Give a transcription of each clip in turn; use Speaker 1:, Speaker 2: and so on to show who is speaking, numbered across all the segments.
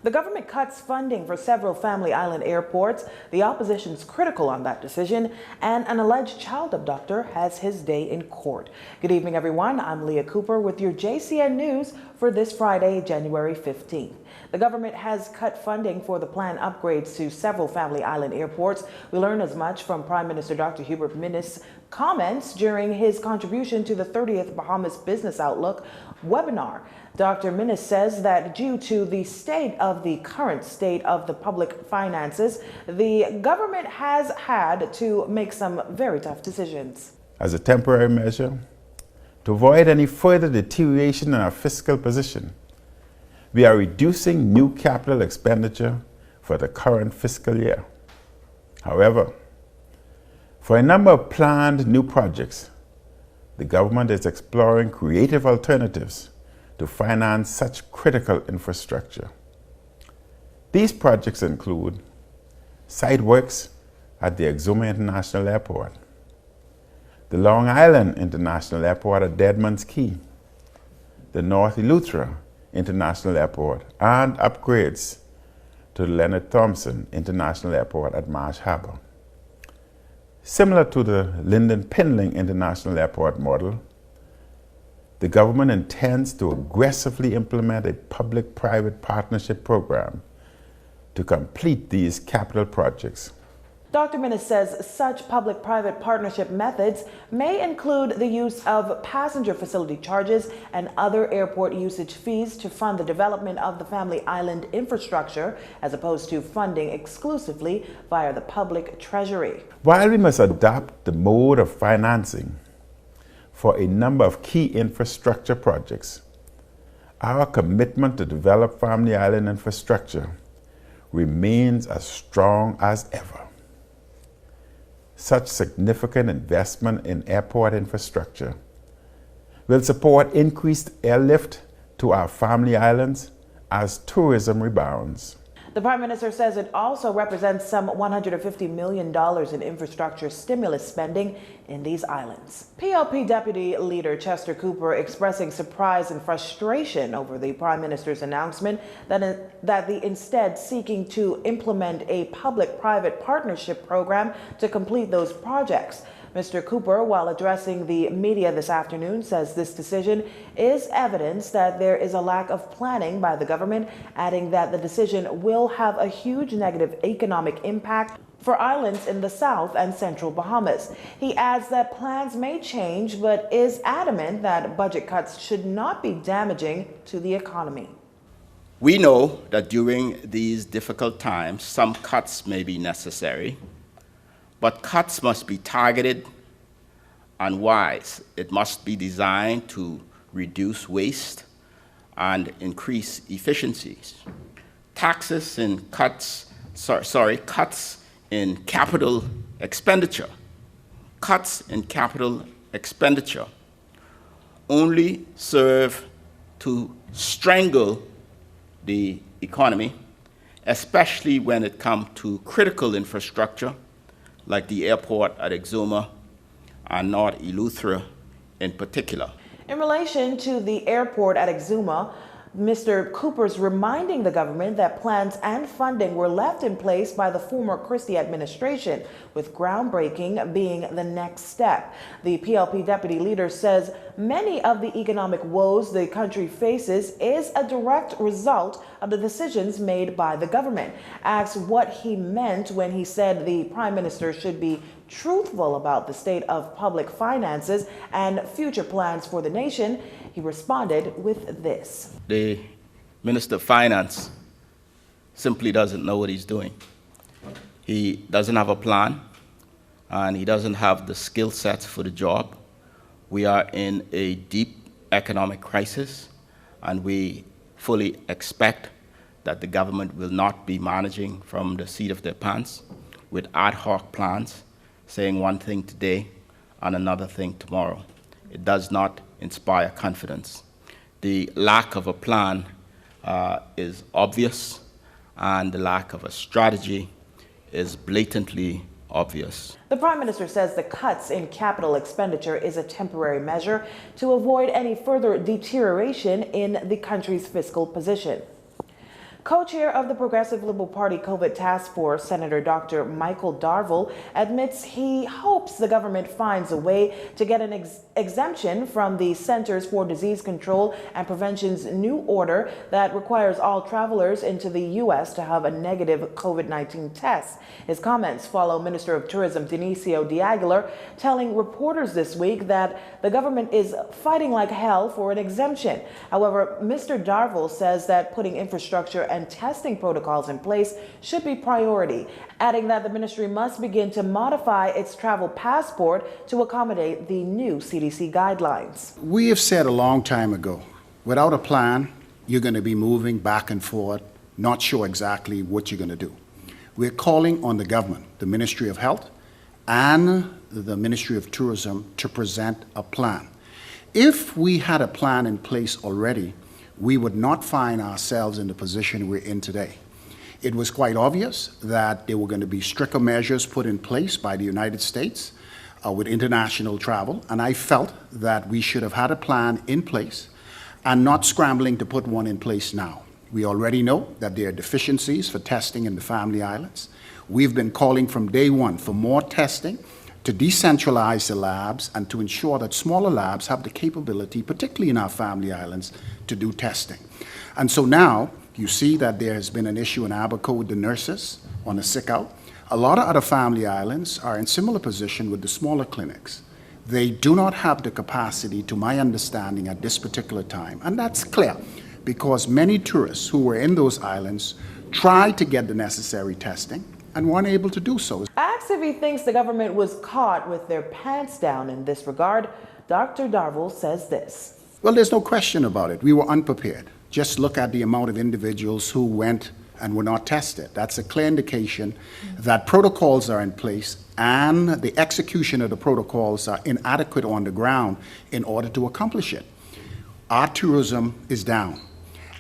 Speaker 1: The government cuts funding for several family island airports. The opposition's critical on that decision, and an alleged child abductor has his day in court. Good evening, everyone. I'm Leah Cooper with your JCN News for this Friday, January 15th. The government has cut funding for the planned upgrades to several family island airports. We learn as much from Prime Minister Dr. Hubert Minnis' comments during his contribution to the 30th Bahamas Business Outlook webinar. Dr. Minnis says that due to the current state of the public finances, the government has had to make some very tough decisions.
Speaker 2: As a temporary measure, to avoid any further deterioration in our fiscal position, we are reducing new capital expenditure for the current fiscal year. However, for a number of planned new projects, the government is exploring creative alternatives to finance such critical infrastructure. These projects include site works at the Exuma International Airport, the Long Island International Airport at Deadman's Key, the North Eleuthera International Airport, and upgrades to the Leonard Thompson International Airport at Marsh Harbor. Similar to the Lyndon Pinling International Airport model, the government intends to aggressively implement a public-private partnership program to complete these capital projects.
Speaker 1: Dr. Minnis says such public-private partnership methods may include the use of passenger facility charges and other airport usage fees to fund the development of the family island infrastructure, as opposed to funding exclusively via the public treasury.
Speaker 2: While we must adopt the mode of financing for a number of key infrastructure projects, our commitment to develop family island infrastructure remains as strong as ever. Such significant investment in airport infrastructure will support increased airlift to our family islands as tourism rebounds.
Speaker 1: The Prime Minister says it also represents some $150 million in infrastructure stimulus spending in these islands. PLP Deputy Leader Chester Cooper expressing surprise and frustration over the Prime Minister's announcement that instead seeking to implement a public-private partnership program to complete those projects. Mr. Cooper, while addressing the media this afternoon, says this decision is evidence that there is a lack of planning by the government, adding that the decision will have a huge negative economic impact for islands in the South and Central Bahamas. He adds that plans may change, but is adamant that budget cuts should not be damaging to the economy.
Speaker 3: We know that during these difficult times, some cuts may be necessary, but cuts must be targeted and wise. It must be designed to reduce waste and increase efficiencies. Taxes and cuts in capital expenditure. Cuts in capital expenditure only serve to strangle the economy, especially when it comes to critical infrastructure like the airport at Exuma and North Eleuthera in particular.
Speaker 1: In relation to the airport at Exuma, Mr. Cooper's reminding the government that plans and funding were left in place by the former Christie administration, with groundbreaking being the next step. The PLP deputy leader says many of the economic woes the country faces is a direct result of the decisions made by the government. Asked what he meant when he said the Prime Minister should be truthful about the state of public finances and future plans for the nation, he responded with this.
Speaker 3: The Minister of Finance simply doesn't know what he's doing. He doesn't have a plan, and he doesn't have the skill sets for the job. We are in a deep economic crisis, and we fully expect that the government will not be managing from the seat of their pants with ad hoc plans, saying one thing today and another thing tomorrow. It does not inspire confidence. The lack of a plan is obvious, and the lack of a strategy is blatantly obvious.
Speaker 1: The Prime Minister says the cuts in capital expenditure is a temporary measure to avoid any further deterioration in the country's fiscal position. Co-chair of the Progressive Liberal Party COVID Task Force, Senator Dr. Michael Darville, admits he hopes the government finds a way to get an exemption from the Centers for Disease Control and Prevention's new order that requires all travelers into the U.S. to have a negative COVID-19 test. His comments follow Minister of Tourism Dionisio de Aguilar telling reporters this week that the government is fighting like hell for an exemption. However, Mr. Darville says that putting infrastructure and testing protocols in place should be priority, adding that the ministry must begin to modify its travel passport to accommodate the new CDC guidelines.
Speaker 4: We have said a long time ago, without a plan, you're going to be moving back and forth, not sure exactly what you're going to do. We're calling on the government, the Ministry of Health and the Ministry of Tourism to present a plan. If we had a plan in place already, we would not find ourselves in the position we're in today. It was quite obvious that there were going to be stricter measures put in place by the United States with international travel, and I felt that we should have had a plan in place and not scrambling to put one in place now. We already know that there are deficiencies for testing in the Family Islands. We've been calling from day one for more testing, to decentralize the labs and to ensure that smaller labs have the capability, particularly in our Family Islands, to do testing. And so now you see that there has been an issue in Abaco with the nurses on a sick out. A lot of other Family Islands are in similar position with the smaller clinics. They do not have the capacity, to my understanding, at this particular time. And that's clear because many tourists who were in those islands tried to get the necessary testing and weren't able to do so.
Speaker 1: Asked if he thinks the government was caught with their pants down in this regard, Dr. Darville says this.
Speaker 4: Well, there's no question about it. We were unprepared. Just look at the amount of individuals who went and were not tested. That's a clear indication that protocols are in place and the execution of the protocols are inadequate on the ground in order to accomplish it. Our tourism is down,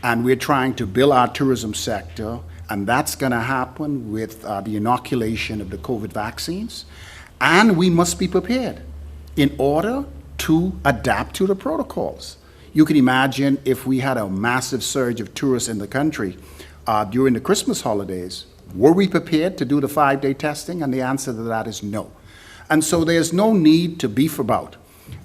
Speaker 4: and we're trying to build our tourism sector, and that's going to happen with the inoculation of the COVID vaccines. And we must be prepared in order to adapt to the protocols. You can imagine if we had a massive surge of tourists in the country during the Christmas holidays, were we prepared to do the 5-day testing? And the answer to that is no. And so there's no need to beef about.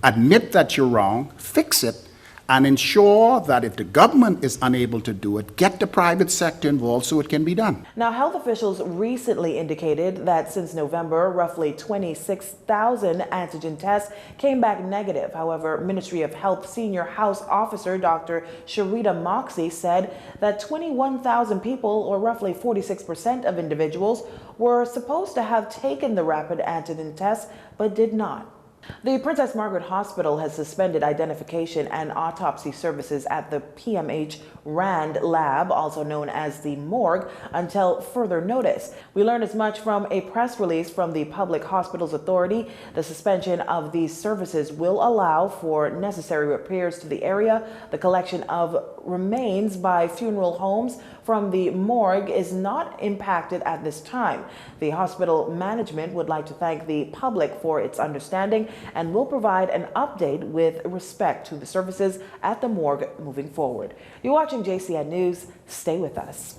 Speaker 4: Admit that you're wrong, fix it, and ensure that if the government is unable to do it, get the private sector involved so it can be done.
Speaker 1: Now, health officials recently indicated that since November, roughly 26,000 antigen tests came back negative. However, Ministry of Health Senior House Officer Dr. Sharita Moxie said that 21,000 people, or roughly 46% of individuals, were supposed to have taken the rapid antigen test but did not. The Princess Margaret Hospital has suspended identification and autopsy services at the PMH Rand lab, also known as the morgue, until further notice. We learned as much from a press release from the Public Hospitals Authority. The suspension of these services will allow for necessary repairs to the area. The collection of remains by funeral homes from the morgue is not impacted at this time. The hospital management would like to thank the public for its understanding and will provide an update with respect to the services at the morgue moving forward. You're watching JCN News. Stay with us.